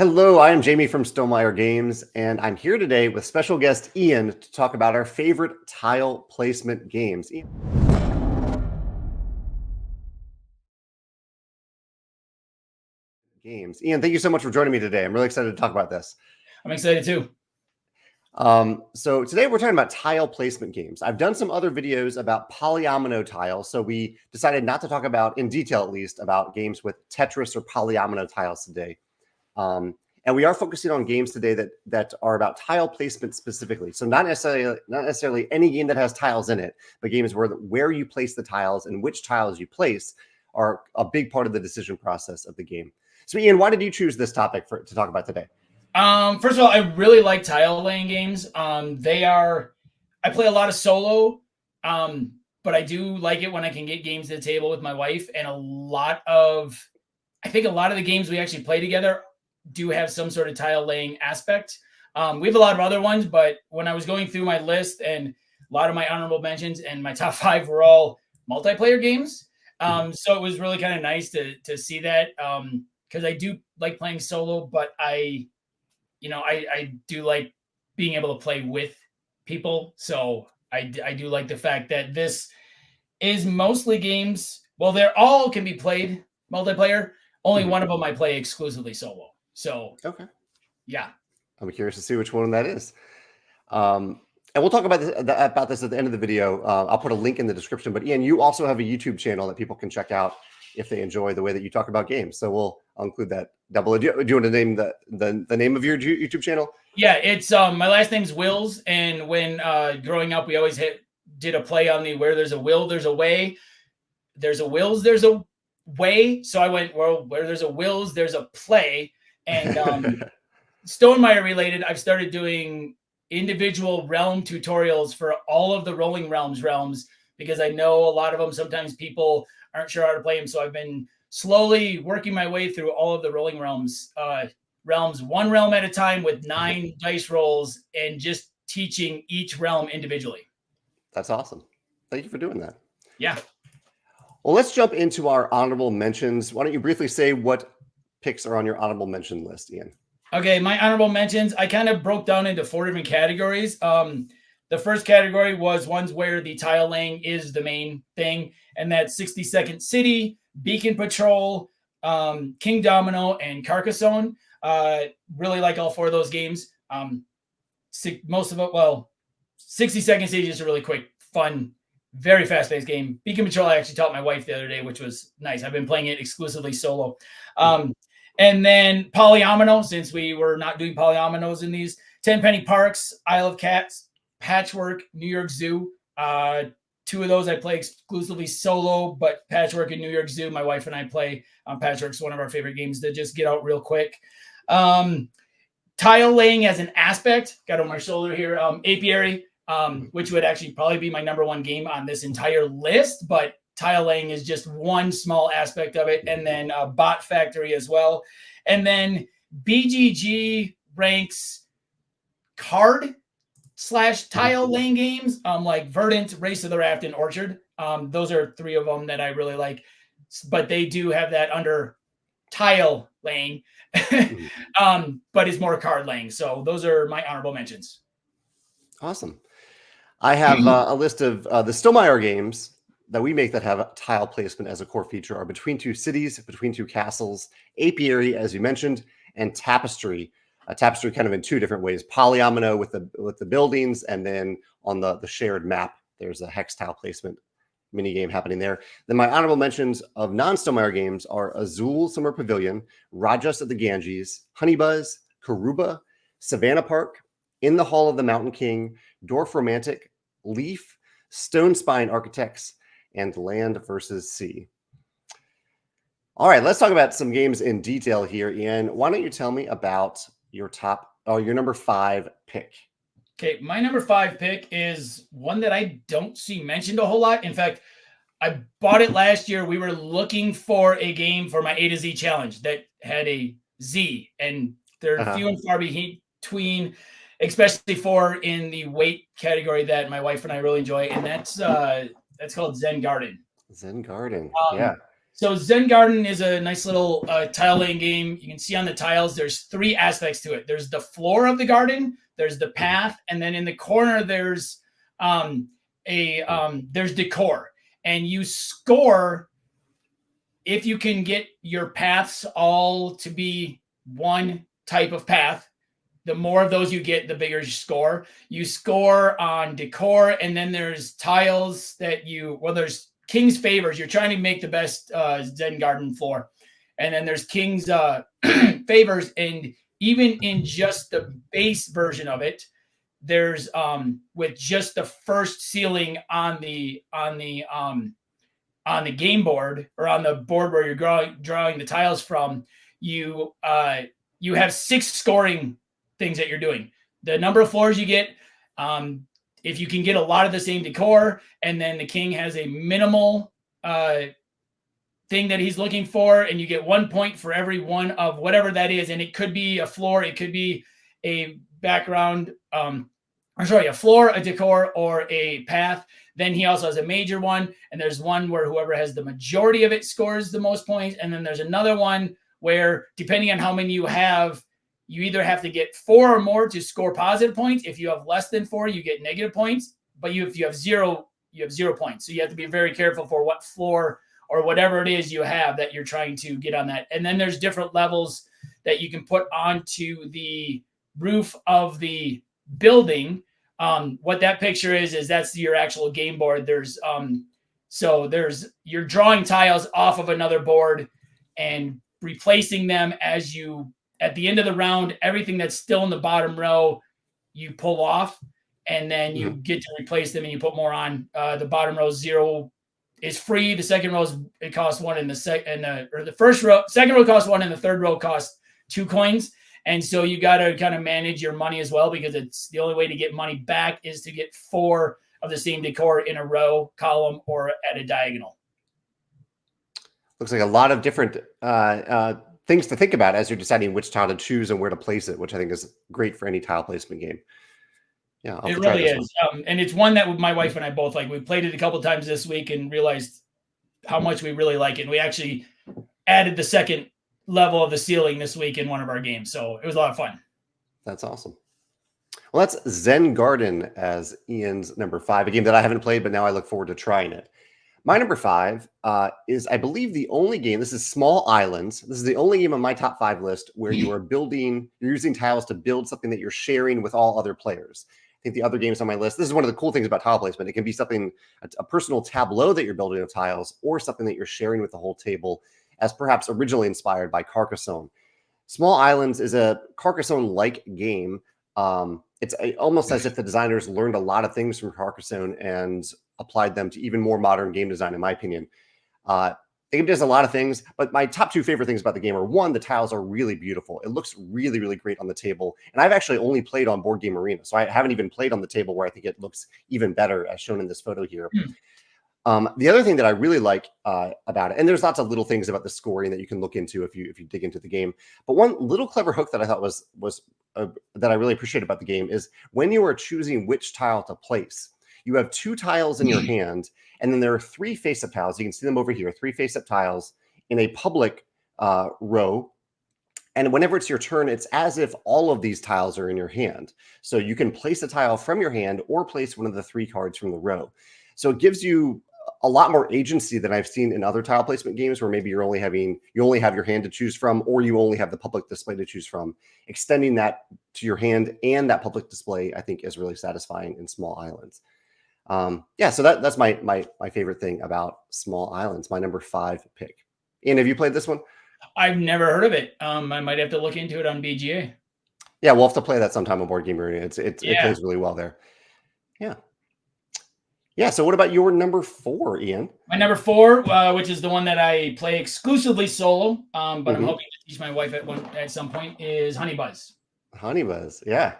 Hello, I am Jamey from Stonemaier Games, and I'm here today with special guest Ian to talk about our favorite tile placement games. Ian. Ian, thank you so much for joining me today. I'm really excited to talk about this. I'm excited too. So today we're talking about tile placement games. I've done some other videos about polyomino tiles, so we decided not to talk about, in detail at least, about games with Tetris or polyomino tiles today. And we are focusing on games today that are about tile placement specifically. So not necessarily any game that has tiles in it, but games where you place the tiles and which tiles you place are a big part of the decision process of the game. So Ian, why did you choose this topic to talk about today? First of all, I really like tile laying games. I play a lot of solo, but I do like it when I can get games to the table with my wife. And I think a lot of the games we actually play together do have some sort of tile laying aspect. We have a lot of other ones, but when I was going through my list, and a lot of my honorable mentions and my top 5 were all multiplayer games. So it was really kind of nice to see that, because I do like playing solo, but I do like being able to play with people. So I do like the fact that this is mostly games. Well, they're all can be played multiplayer. Only one of them I play exclusively solo. So, okay. Yeah. I'm curious to see which one that is. And we'll talk about this at the end of the video. I'll put a link in the description. But Ian, you also have a YouTube channel that people can check out if they enjoy the way that you talk about games. So I'll include that double. Do you want to name the name of your YouTube channel? Yeah, it's my last name's Wills, and when growing up, we always did a play on the where there's a will, there's a way. There's a Wills, there's a way. So I went, well, where there's a Wills, there's a play. And Stonemaier related, I've started doing individual realm tutorials for all of the Rolling realms, because I know a lot of them, sometimes people aren't sure how to play them. So I've been slowly working my way through all of the Rolling realms, one realm at a time with 9 dice rolls, and just teaching each realm individually. That's awesome. Thank you for doing that. Yeah. Well, let's jump into our honorable mentions. Why don't you briefly say what picks are on your honorable mention list, Ian? Okay, my honorable mentions, I kind of broke down into 4 different categories. The first category was ones where the tile laying is the main thing, and that's 60-Second City, Beacon Patrol, Kingdomino, and Carcassonne. Really like all 4 of those games. Most of it, 60-Second City is just a really quick, fun, very fast-paced game. Beacon Patrol, I actually taught my wife the other day, which was nice. I've been playing it exclusively solo. And then polyomino, since we were not doing polyominoes in these, Tenpenny Parks, Isle of Cats, Patchwork, New York Zoo. 2 of those I play exclusively solo, but Patchwork and New York Zoo, my wife and I play. Patchwork's one of our favorite games to just get out real quick. Tile laying as an aspect, got on my shoulder here, Apiary, which would actually probably be my number 1 game on this entire list, but tile laying is just one small aspect of it. And then Bot Factory as well. And then BGG ranks card / tile laying games, like Verdant, Race of the Raft, and Orchard. Those are 3 of them that I really like, but they do have that under tile laying, but it's more card laying. So those are my honorable mentions. Awesome. I have a list of the Stonemaier games that we make that have tile placement as a core feature are Between Two Cities, Between Two Castles, Apiary, as you mentioned, and Tapestry. Tapestry kind of in 2 different ways: polyomino with the buildings, and then on the shared map, there's a hex tile placement mini game happening there. Then my honorable mentions of non-Stonemaier games are Azul Summer Pavilion, Rajas at the Ganges, Honeybuzz, Karuba, Savannah Park, In the Hall of the Mountain King, Dorfromantik, Leaf, Stonespine Architects, and Land versus Sea. All right, let's talk about some games in detail here, Ian. Why don't you tell me about your number 5 pick? Okay, my number 5 pick is one that I don't see mentioned a whole lot. In fact, I bought it last year. We were looking for a game for my A to Z challenge that had a Z, and they're few and far between, especially for in the weight category that my wife and I really enjoy, and that's called Zen Garden. Zen Garden, yeah. So Zen Garden is a nice little tile laying game. You can see on the tiles, there's 3 aspects to it. There's the floor of the garden, there's the path, and then in the corner there's there's decor. And you score if you can get your paths all to be one type of path. The more of those you get, the bigger you score. You score on decor, and then there's tiles that there's King's favors. You're trying to make the best Zen Garden floor. And then there's King's favors. And even in just the base version of it, there's with just the first ceiling on the game board, or on the board where you're drawing the tiles from, you have 6 scoring things that you're doing. The number of floors you get, if you can get a lot of the same decor, and then the king has a minimal thing that he's looking for, and you get 1 point for every one of whatever that is. And it could be a floor, it could be a background, a floor, a decor, or a path. Then he also has a major one, and there's one where whoever has the majority of it scores the most points. And then there's another one where, depending on how many you have, you either have to get 4 or more to score positive points. If you have less than 4, you get negative points. But if you have 0, you have 0 points. So you have to be very careful for what floor or whatever it is you have that you're trying to get on that. And then there's different levels that you can put onto the roof of the building. What that picture is that's your actual game board. You're drawing tiles off of another board and replacing them as you, at the end of the round, everything that's still in the bottom row, you pull off, and then you get to replace them and you put more on. The bottom row 0 is free. The second row it costs 1, and the first row, second row costs 1, and the third row costs 2 coins. And so you got to kind of manage your money as well, because it's the only way to get money back is to get 4 of the same decor in a row, column, or at a diagonal. Looks like a lot of different things to think about as you're deciding which tile to choose and where to place it, which I think is great for any tile placement game. Yeah, it really is. And it's one that my wife and I both like. We played it a couple of times this week and realized how much we really like it. And we actually added the second level of the ceiling this week in one of our games. So it was a lot of fun. That's awesome. Well, that's Zen Garden as Ian's number 5, a game that I haven't played, but now I look forward to trying it. My number 5 is, I believe, the only game. This is Small Islands. This is the only game on my top 5 list where you're using tiles to build something that you're sharing with all other players. I think the other games on my list, this is one of the cool things about tile placement. It can be something, a personal tableau that you're building of tiles, or something that you're sharing with the whole table, as perhaps originally inspired by Carcassonne. Small Islands is a Carcassonne-like game. It's almost as if the designers learned a lot of things from Carcassonne and applied them to even more modern game design, in my opinion. The game does a lot of things, but my top 2 favorite things about the game are, 1, the tiles are really beautiful. It looks really, really great on the table. And I've actually only played on Board Game Arena, so I haven't even played on the table, where I think it looks even better, as shown in this photo here. The other thing that I really like about it, and there's lots of little things about the scoring that you can look into if you dig into the game, but one little clever hook that I thought was that I really appreciate about the game is when you are choosing which tile to place, you have 2 tiles in your hand, and then there are 3 face-up tiles. You can see them over here, 3 face-up tiles in a public row. And whenever it's your turn, it's as if all of these tiles are in your hand. So you can place a tile from your hand or place one of the 3 cards from the row. So it gives you a lot more agency than I've seen in other tile placement games, where maybe you only have your hand to choose from, or you only have the public display to choose from. Extending that to your hand and that public display, I think, is really satisfying in Small Islands. So that's my favorite thing about Small Islands, my number 5 pick. Ian, have you played this one? I've never heard of it. I might have to look into it on BGA. Yeah, we'll have to play that sometime on Board Game Arena. It plays really well there. Yeah. So what about your number 4, Ian? My number 4, which is the one that I play exclusively solo, but I'm hoping to teach my wife at some point, is Honey Buzz. Honey Buzz, yeah.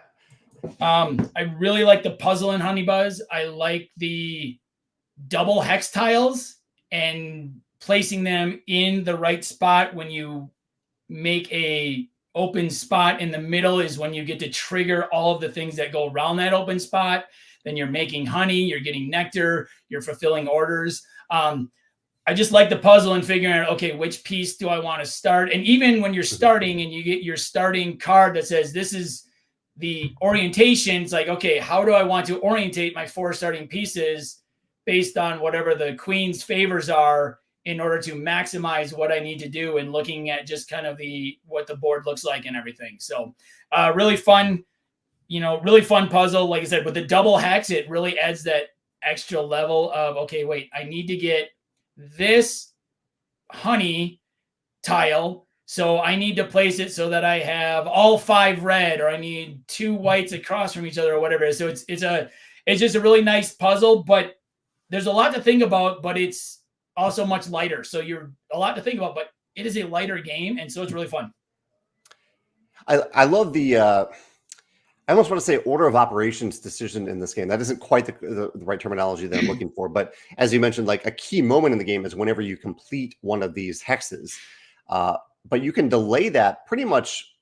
I really like the puzzle in Honey Buzz. I like the double hex tiles and placing them in the right spot. When you make a open spot in the middle is when you get to trigger all of the things that go around that open spot. Then you're making honey, you're getting nectar, you're fulfilling orders. I just like the puzzle and figuring out, okay, which piece do I want to start? And even when you're starting and you get your starting card that says this is the orientation, it's like, okay, how do I want to orientate my 4 starting pieces based on whatever the queen's favors are in order to maximize what I need to do, and looking at just kind of what the board looks like and everything. So really fun, really fun puzzle. Like I said, with the double hex, it really adds that extra level of, okay, wait, I need to get this honey tile, so I need to place it so that I have all 5 red, or I need 2 whites across from each other, or whatever it is. So it's just a really nice puzzle, but there's a lot to think about, but it's also much lighter. So you're a lot to think about, but it is a lighter game, and so it's really fun. I love the I almost want to say order of operations decision in this game. That isn't quite the right terminology that I'm looking for, but as you mentioned, like a key moment in the game is whenever you complete one of these hexes. But you can delay that pretty much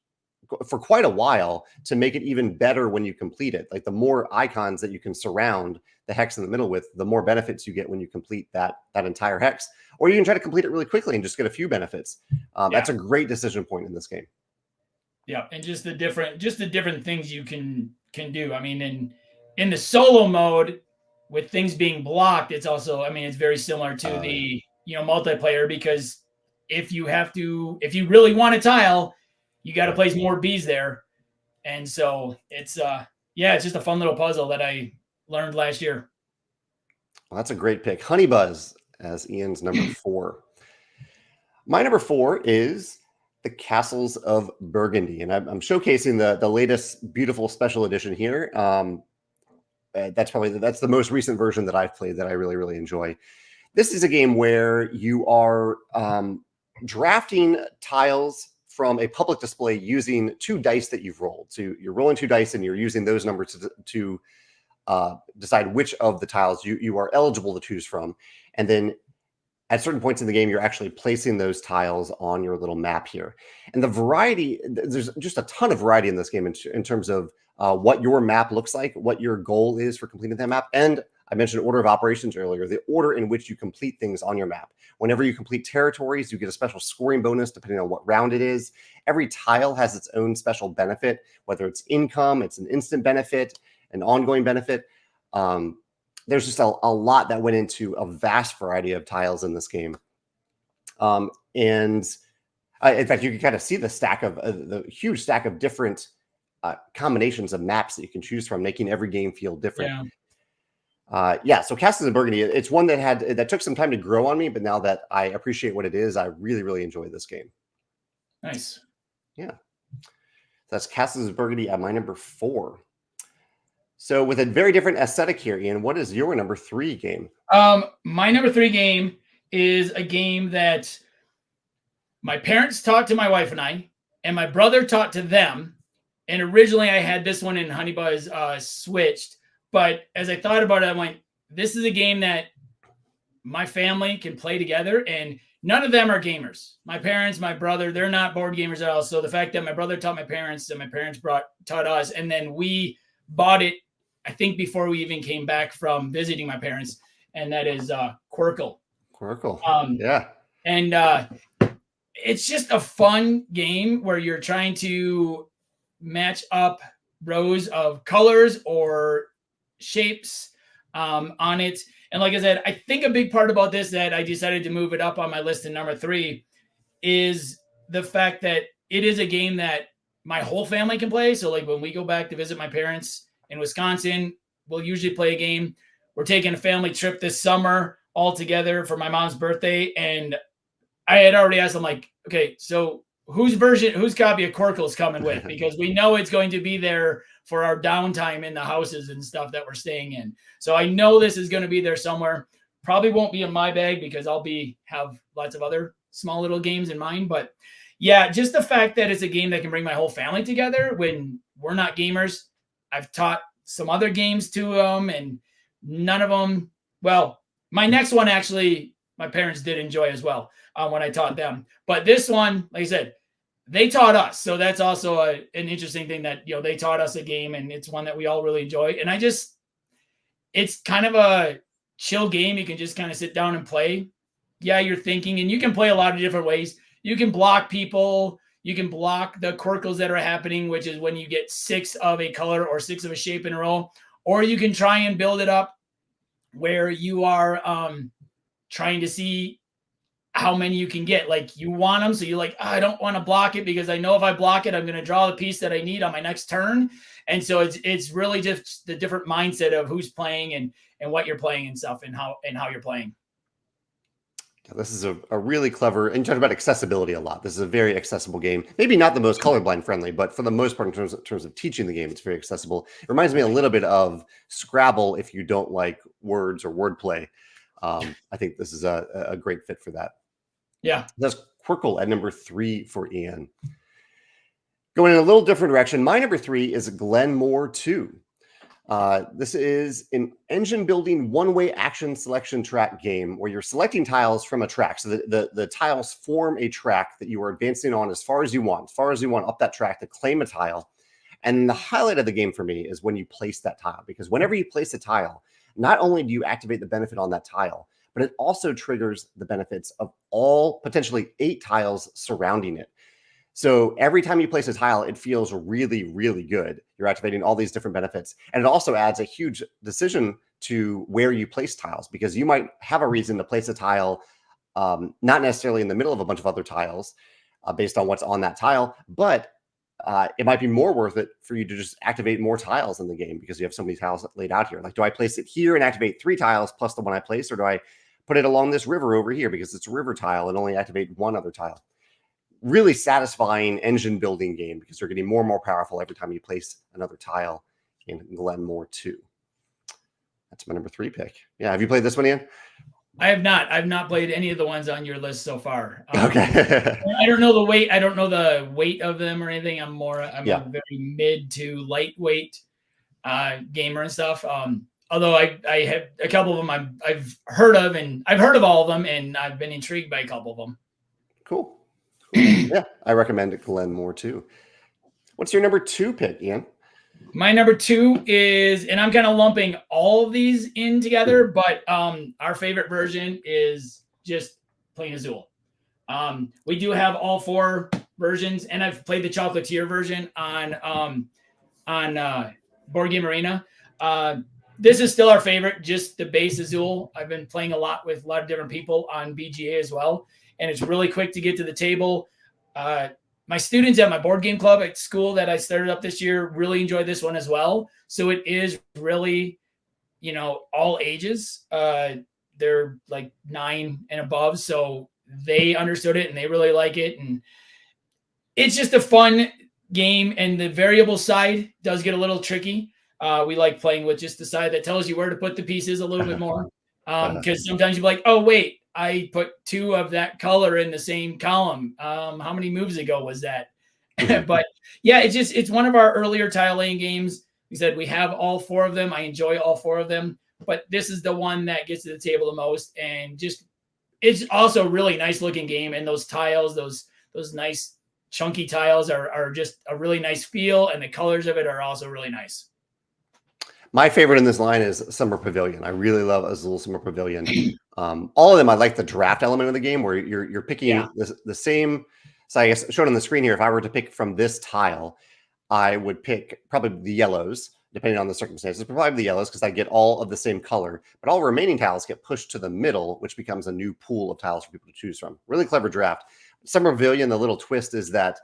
for quite a while to make it even better when you complete it. Like the more icons that you can surround the hex in the middle with, the more benefits you get when you complete that entire hex. Or you can try to complete it really quickly and just get a few benefits. That's a great decision point in this game. Yeah, and just the different things you can do. I mean, in the solo mode, with things being blocked, it's also, I mean, it's very similar to the multiplayer, because if you really want a tile, you got to place more bees there. And so it's just a fun little puzzle that I learned last year. Well, that's a great pick. Honey Buzz as Ian's number 4. My number 4 is the Castles of Burgundy, and I'm showcasing the latest beautiful special edition here. That's the most recent version that I've played that I really, really enjoy. This is a game where you are drafting tiles from a public display using 2 dice that you've rolled. So you're rolling 2 dice and you're using those numbers to decide which of the tiles you are eligible to choose from. And then at certain points in the game, you're actually placing those tiles on your little map here. And the variety, there's just a ton of variety in this game in terms of what your map looks like, what your goal is for completing that map. And I mentioned order of operations earlier, the order in which you complete things on your map. Whenever you complete territories, you get a special scoring bonus depending on what round it is. Every tile has its own special benefit, whether it's income, it's an instant benefit, an ongoing benefit. There's just a lot that went into a vast variety of tiles in this game. And in fact, you can kind of see the huge stack of different combinations of maps that you can choose from, making every game feel different. So Castles of Burgundy, it's one that took some time to grow on me, but now that I appreciate what it is, I really, really enjoy this game. Nice. Yeah. That's Castles of Burgundy at my number 4. So with a very different aesthetic here, Ian, what is your number 3 game? My number 3 game is a game that my parents taught to my wife and I, and my brother taught to them. And originally I had this one in Honey Buzz switched. But as I thought about it, I went, this is a game that my family can play together, and none of them are gamers. My parents, my brother, they're not board gamers at all. So the fact that my brother taught my parents and my parents taught us, and then we bought it, I think, before we even came back from visiting my parents, and that is Qwirkle. Qwirkle. Yeah. And it's just a fun game where you're trying to match up rows of colors or shapes on it. And like I said, I think a big part about this that I decided to move it up on my list in number 3 is the fact that it is a game that my whole family can play. So like when we go back to visit my parents in Wisconsin, we'll usually play a game. We're taking a family trip this summer all together for my mom's birthday. And I had already asked them, like, okay, so whose copy of Qwirkle is coming with? Because we know it's going to be there for our downtime in the houses and stuff that we're staying in. So I know this is going to be there somewhere. Probably won't be in my bag because I'll have lots of other small little games in mind. But yeah, just the fact that it's a game that can bring my whole family together when we're not gamers. I've taught some other games to them, and none of them, well, my next one actually, my parents did enjoy as well when I taught them. But this one, like I said, they taught us. So that's also an interesting thing that, they taught us a game, and it's one that we all really enjoy. And it's kind of a chill game. You can just kind of sit down and play. yeah, you're thinking, and you can play a lot of different ways. You can block people. You can block the Qwirkles that are happening, which is when you get 6 of a color or 6 of a shape in a row. Or you can try and build it up where you are trying to see how many you can get. Like you want them, so you're like, oh, I don't want to block it because I know if I block it, I'm going to draw the piece that I need on my next turn. And so it's really just the different mindset of who's playing and what you're playing and stuff and how you're playing. This is a really clever, and you talked about accessibility a lot. This is a very accessible game. Maybe not the most colorblind friendly, but for the most part, in terms of teaching the game, it's very accessible. It reminds me a little bit of Scrabble if you don't like words or wordplay. I think this is a great fit for that. Yeah. That's Qwirkle at number 3 for Ian. Going in a little different direction, my number 3 is Glen More II. This is an engine building one-way action selection track game where you're selecting tiles from a track. So the tiles form a track that you are advancing on as far as you want up that track to claim a tile. And the highlight of the game for me is when you place that tile, because whenever you place a tile, not only do you activate the benefit on that tile, but it also triggers the benefits of all potentially 8 tiles surrounding it. So every time you place a tile, it feels really, really good. You're activating all these different benefits. And it also adds a huge decision to where you place tiles, because you might have a reason to place a tile, not necessarily in the middle of a bunch of other tiles based on what's on that tile, but it might be more worth it for you to just activate more tiles in the game because you have so many tiles laid out here. Like, do I place it here and activate 3 tiles plus the one I placed, or do I put it along this river over here because it's a river tile and only activate one other tile? Really satisfying engine building game because you're getting more and more powerful every time you place another tile in Glen More II. That's my number 3 pick. Yeah, have you played this one, Ian? I have not. I've not played any of the ones on your list so far. Okay. I don't know the weight. I don't know the weight of them or anything. I'm a very mid to lightweight gamer and stuff. Although I have a couple of them I've heard of, and I've heard of all of them, and I've been intrigued by a couple of them. Cool. Yeah, I recommend Glen More II. What's your number 2 pick, Ian? My number 2 is, and I'm kind of lumping all of these in together, but our favorite version is just plain Azul. We do have all 4 versions, and I've played the chocolatier version on Board Game Arena. This is still our favorite, just the base Azul. I've been playing a lot with a lot of different people on BGA as well, and it's really quick to get to the table. My students at my board game club at school that I started up this year really enjoy this one as well. So it is really, all ages. They're like 9 and above. So they understood it and they really like it. And it's just a fun game. And the variable side does get a little tricky. We like playing with just the side that tells you where to put the pieces a little bit more. Because sometimes you're like, oh, wait, I put 2 of that color in the same column. How many moves ago was that? But yeah, it's one of our earlier tile laying games. We said we have all 4 of them. I enjoy all 4 of them, but this is the one that gets to the table the most. And just, it's also a really nice looking game. And those tiles, those nice chunky tiles are just a really nice feel. And the colors of it are also really nice. My favorite in this line is Summer Pavilion. I really love Azul Summer Pavilion. All of them, I like the draft element of the game where you're picking the same. So I guess shown on the screen here, if I were to pick from this tile, I would pick probably the yellows, depending on the circumstances, probably the yellows because I get all of the same color. But all remaining tiles get pushed to the middle, which becomes a new pool of tiles for people to choose from. Really clever draft. Summer Pavilion, the little twist is that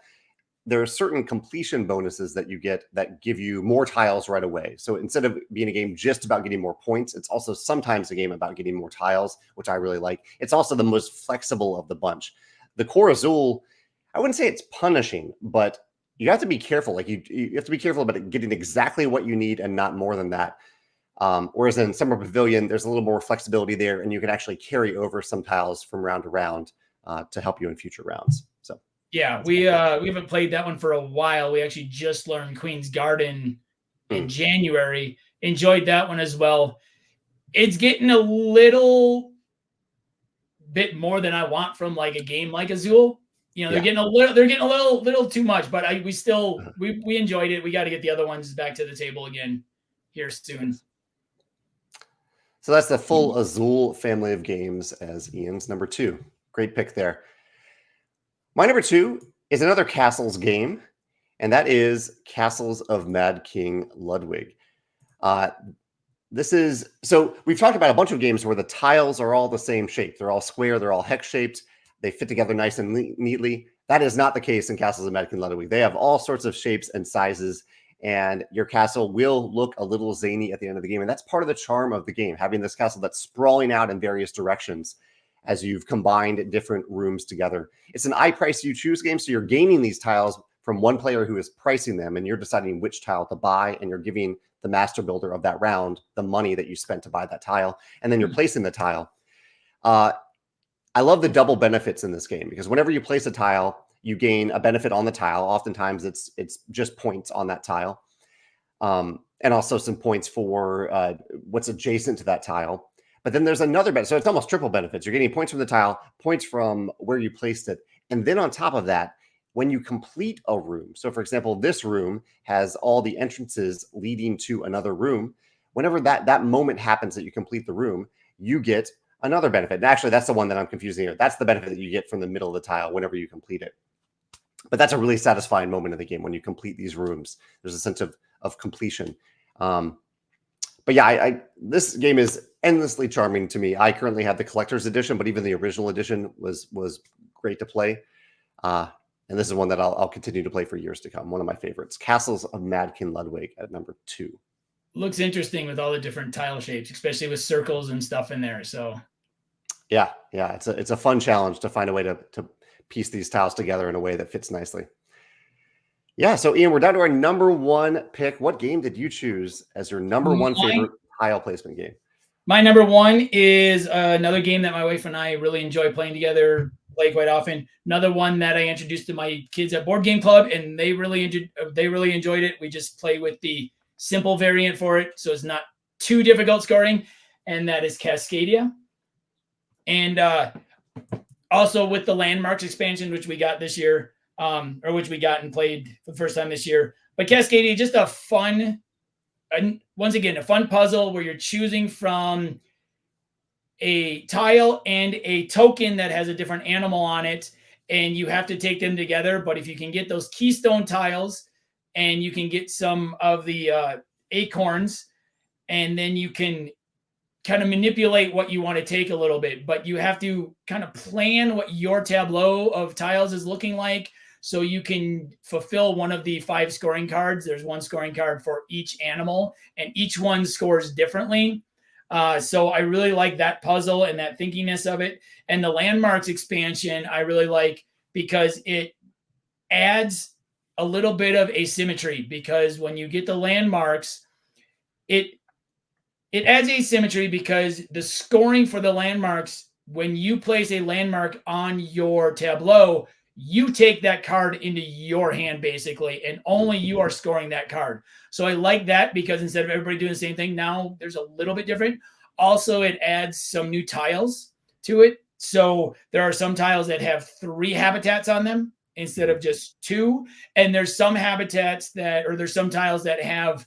there are certain completion bonuses that you get that give you more tiles right away. So instead of being a game just about getting more points, it's also sometimes a game about getting more tiles, which I really like. It's also the most flexible of the bunch. The core Azul, I wouldn't say it's punishing, but you have to be careful. Like you have to be careful about getting exactly what you need and not more than that. Whereas in Summer Pavilion, there's a little more flexibility there, and you can actually carry over some tiles from round to round to help you in future rounds. So. Yeah, we haven't played that one for a while. We actually just learned Queen's Garden in January. Enjoyed that one as well. It's getting a little bit more than I want from like a game like Azul. They're getting a little too much, but we enjoyed it. We got to get the other ones back to the table again here soon. So that's the full Azul family of games as Ian's number 2. Great pick there. My number 2 is another Castles game, and that is Castles of Mad King Ludwig. This is, so we've talked about a bunch of games where the tiles are all the same shape. They're all square, they're all hex shaped, they fit together nice and neatly. That is not the case in Castles of Mad King Ludwig. They have all sorts of shapes and sizes, and your castle will look a little zany at the end of the game. And that's part of the charm of the game, having this castle that's sprawling out in various directions as you've combined different rooms together. It's an I price you choose game, so you're gaining these tiles from one player who is pricing them, and you're deciding which tile to buy, and you're giving the master builder of that round the money that you spent to buy that tile, and then you're placing the tile. I love the double benefits in this game, because whenever you place a tile, you gain a benefit on the tile. Oftentimes it's just points on that tile. And also some points for what's adjacent to that tile. But then there's another benefit. So it's almost triple benefits. You're getting points from the tile, points from where you placed it. And then on top of that, when you complete a room, so for example, this room has all the entrances leading to another room. Whenever that moment happens that you complete the room, you get another benefit. And actually, that's the one that I'm confusing here. That's the benefit that you get from the middle of the tile whenever you complete it. But that's a really satisfying moment in the game when you complete these rooms. There's a sense of completion. But yeah, this game is endlessly charming to me. I currently have the collector's edition, but even the original edition was great to play. And this is one that I'll continue to play for years to come. One of my favorites. Castles of Mad King Ludwig at number 2. Looks interesting with all the different tile shapes, especially with circles and stuff in there. So yeah, it's a fun challenge to find a way to piece these tiles together in a way that fits nicely. Yeah, so Ian, we're down to our number 1 pick. What game did you choose as your number 1 favorite tile placement game? My number 1 is another game that my wife and I really enjoy playing together, play quite often. Another one that I introduced to my kids at Board Game Club, and they really enjoyed it. We just play with the simple variant for it, so it's not too difficult scoring, and that is Cascadia. And also with the Landmarks expansion, which we got this year, or which we got and played for the first time this year. But Cascadia, just a fun, and once again, a fun puzzle where you're choosing from a tile and a token that has a different animal on it, and you have to take them together. But if you can get those keystone tiles, and you can get some of the acorns, and then you can kind of manipulate what you want to take a little bit, but you have to kind of plan what your tableau of tiles is looking like so you can fulfill one of the 5 scoring cards. There's 1 scoring card for each animal, and each one scores differently. So I really like that puzzle and that thinkiness of it. And the Landmarks expansion I really like because it adds a little bit of asymmetry, because when you get the landmarks, it adds asymmetry because the scoring for the landmarks, when you place a landmark on your tableau, you take that card into your hand basically, and only you are scoring that card. So I like that because instead of everybody doing the same thing, now there's a little bit different. Also, it adds some new tiles to it. So there are some tiles that have 3 habitats on them instead of just 2. And there's some habitats there's some tiles that have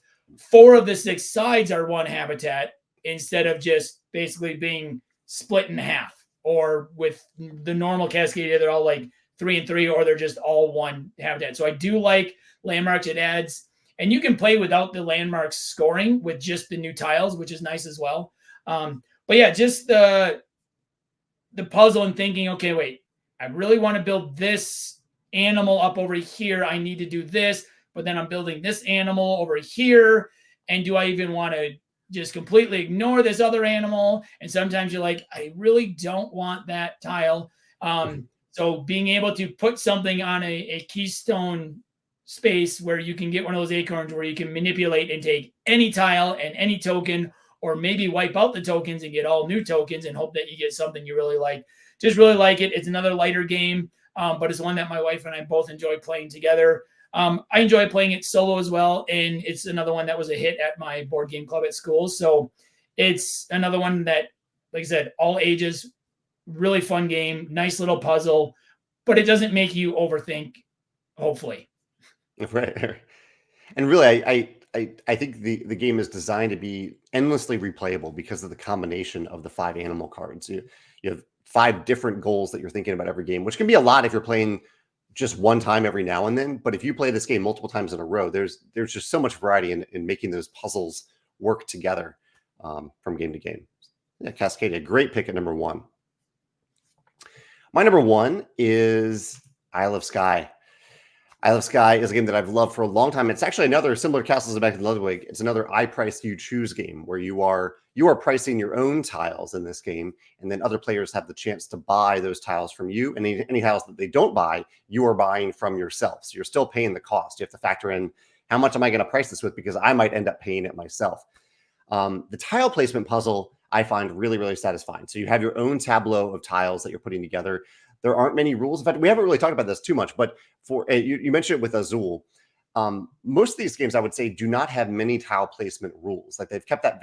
4 of the 6 sides are 1 habitat instead of just basically being split in half. Or with the normal Cascadia, they're all like 3 and 3, or they're just all 1 habitat. So I do like landmarks. It adds, and you can play without the landmarks scoring with just the new tiles, which is nice as well. But yeah, just the puzzle and thinking, okay, wait, I really want to build this animal up over here. I need to do this, but then I'm building this animal over here. And do I even want to just completely ignore this other animal? And sometimes you're like, I really don't want that tile. So being able to put something on a keystone space where you can get one of those acorns where you can manipulate and take any tile and any token, or maybe wipe out the tokens and get all new tokens and hope that you get something you really like. Just really like it. It's another lighter game, but it's one that my wife and I both enjoy playing together. I enjoy playing it solo as well, and it's another one that was a hit at my board game club at school. So it's another one that, like I said, all ages, really fun game, nice little puzzle, but it doesn't make you overthink, hopefully. Right. And really, I think the game is designed to be endlessly replayable because of the combination of the 5 animal cards. You have 5 different goals that you're thinking about every game, which can be a lot if you're playing just one time every now and then. But if you play this game multiple times in a row, there's just so much variety in making those puzzles work together from game to game. Yeah, Cascadia, great pick at number 1. My number 1 is Isle of Skye. Isle of Skye is a game that I've loved for a long time. It's actually another similar Castles of Back in Ludwig. It's another I price you choose game where you are pricing your own tiles in this game, and then other players have the chance to buy those tiles from you. And any tiles that they don't buy, you are buying from yourself. So you're still paying the cost. You have to factor in how much am I going to price this with, because I might end up paying it myself. The tile placement puzzle I find really, really satisfying. So you have your own tableau of tiles that you're putting together. There aren't many rules. In fact, we haven't really talked about this too much, but for you mentioned it with Azul. Most of these games, I would say, do not have many tile placement rules. Like, they've kept that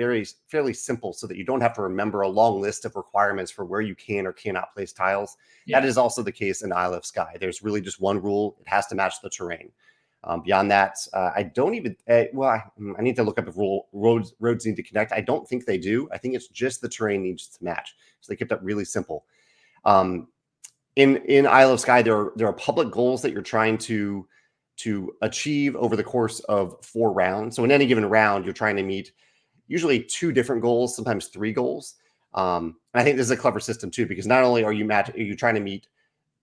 fairly simple so that you don't have to remember a long list of requirements for where you can or cannot place tiles. Yeah. That is also the case in Isle of Skye. There's really just one rule. It has to match the terrain. Beyond that, I don't even, I need to look up if roads need to connect. I don't think they do. I think it's just the terrain needs to match. So they kept it really simple. In Isle of Skye, there are public goals that you're trying to achieve over the course of 4 rounds. So in any given round, you're trying to meet usually 2 different goals, sometimes 3 goals. And I think this is a clever system too, because not only are you trying to meet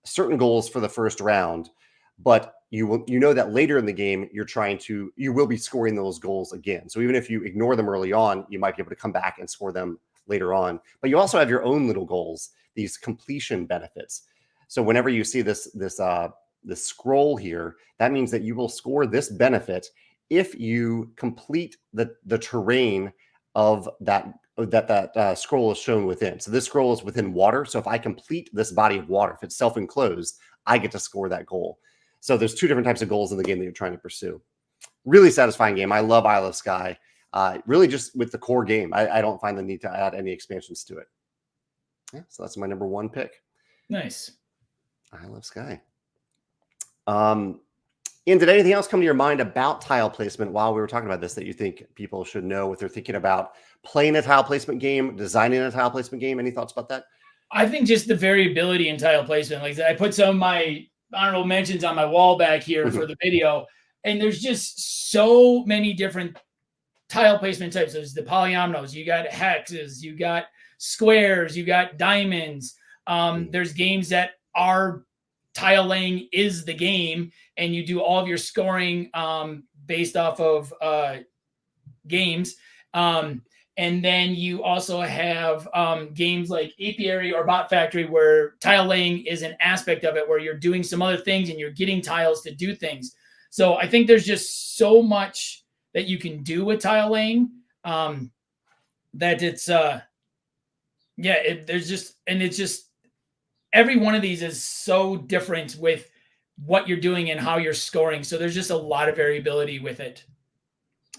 certain goals for the first round, but you know that later in the game you will be scoring those goals again. So even if you ignore them early on, you might be able to come back and score them later on. But you also have your own little goals, these completion benefits. So whenever you see this scroll here, that means that you will score this benefit if you complete the terrain of that scroll is shown within. So this scroll is within water. So if I complete this body of water, if it's self-enclosed, I get to score that goal. So there's 2 different types of goals in the game that you're trying to pursue. Really satisfying game. I love Isle of Skye. Really just with the core game. I don't find the need to add any expansions to it. Yeah, so that's my number 1 pick. Nice. Isle of Skye. Ian, did anything else come to your mind about tile placement while we were talking about this that you think people should know if they're thinking about playing a tile placement game, designing a tile placement game? Any thoughts about that? I think just the variability in tile placement. Like, I put some of my honorable mentions on my wall back here for the video, and there's just so many different tile placement types. There's the polyominoes, you got hexes, you got squares, you got diamonds. There's games that are tile laying is the game, and you do all of your scoring based off of games. And then you also have games like Apiary or Bot Factory, where tile laying is an aspect of it, where you're doing some other things and you're getting tiles to do things. So I think there's just so much that you can do with tile laying that it's it's just every one of these is so different with what you're doing and how you're scoring. So there's just a lot of variability with it.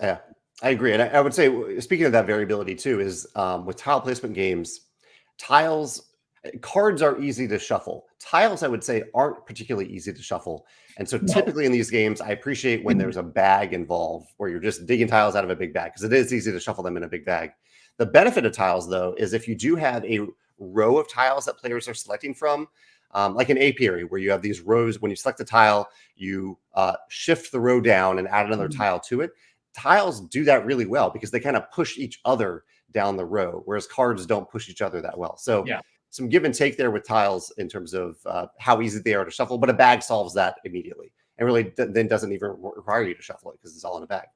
Yeah, I agree. And I would say, speaking of that variability too, is with tile placement games, cards are easy to shuffle. Tiles, I would say, aren't particularly easy to shuffle. And so typically in these games, I appreciate when there's a bag involved where you're just digging tiles out of a big bag, because it is easy to shuffle them in a big bag. The benefit of tiles, though, is if you do have a row of tiles that players are selecting from, like an apiary, where you have these rows. When you select a tile, you shift the row down and add another tile to it. Tiles do that really well because they kind of push each other down the row, whereas cards don't push each other that well. So some give and take there with tiles in terms of how easy they are to shuffle, but a bag solves that immediately and really then doesn't even require you to shuffle it because it's all in a bag.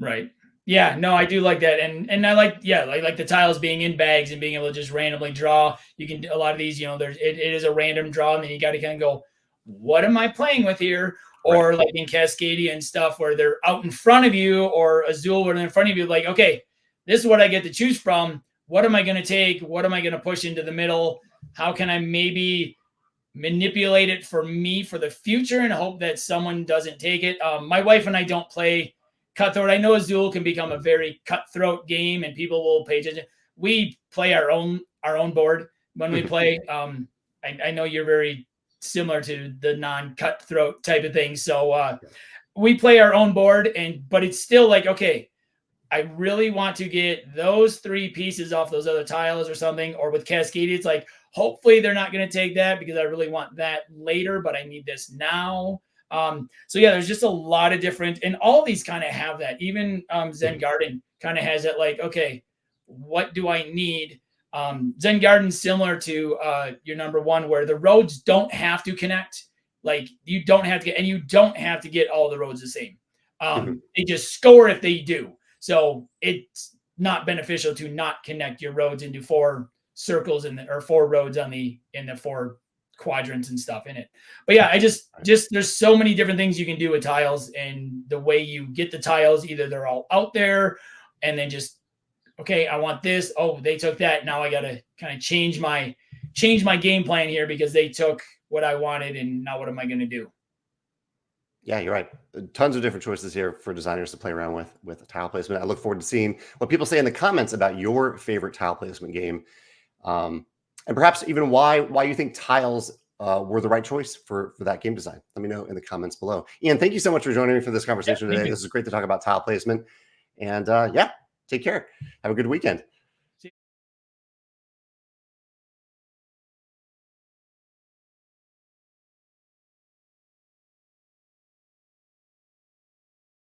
Right. Yeah, no, I do like that. And I like the tiles being in bags and being able to just randomly draw. You can, a lot of these, it is a random draw, and then you got to kind of go, what am I playing with here? Or like in Cascadia and stuff where they're out in front of you, or Azul where they're in front of you, like, okay, this is what I get to choose from. What am I going to take? What am I going to push into the middle? How can I maybe manipulate it for me for the future and hope that someone doesn't take it? My wife and I don't play Cutthroat. I know Azul can become a very cutthroat game and people will pay attention. We play our own board when we play. I know you're very similar to the non-cutthroat type of thing. So we play our own board, but it's still like, okay, I really want to get those 3 pieces off those other tiles or something. Or with Cascadia, it's like, hopefully they're not going to take that because I really want that later, but I need this now. So yeah, there's just a lot of different, and all these kind of have that. Even Zen Garden kind of has that, like, okay, what do I need? Zen Garden's similar to your number 1, where the roads don't have to connect. Like, you don't have to get, and you don't have to get all the roads the same. They just score if they do. So it's not beneficial to not connect your roads into 4 circles or 4 roads in the 4 quadrants and stuff in it. But yeah, I just there's so many different things you can do with tiles, and the way you get the tiles, either they're all out there and then just, okay, I want this. Oh, they took that. Now I got to kind of change my game plan here because they took what I wanted, and now what am I going to do? Yeah, you're right. Tons of different choices here for designers to play around with tile placement. I look forward to seeing what people say in the comments about your favorite tile placement game, and perhaps even why you think tiles were the right choice for that game design. Let me know in the comments below. Ian, thank you so much for joining me for this conversation today. This is great to talk about tile placement. And yeah, take care. Have a good weekend.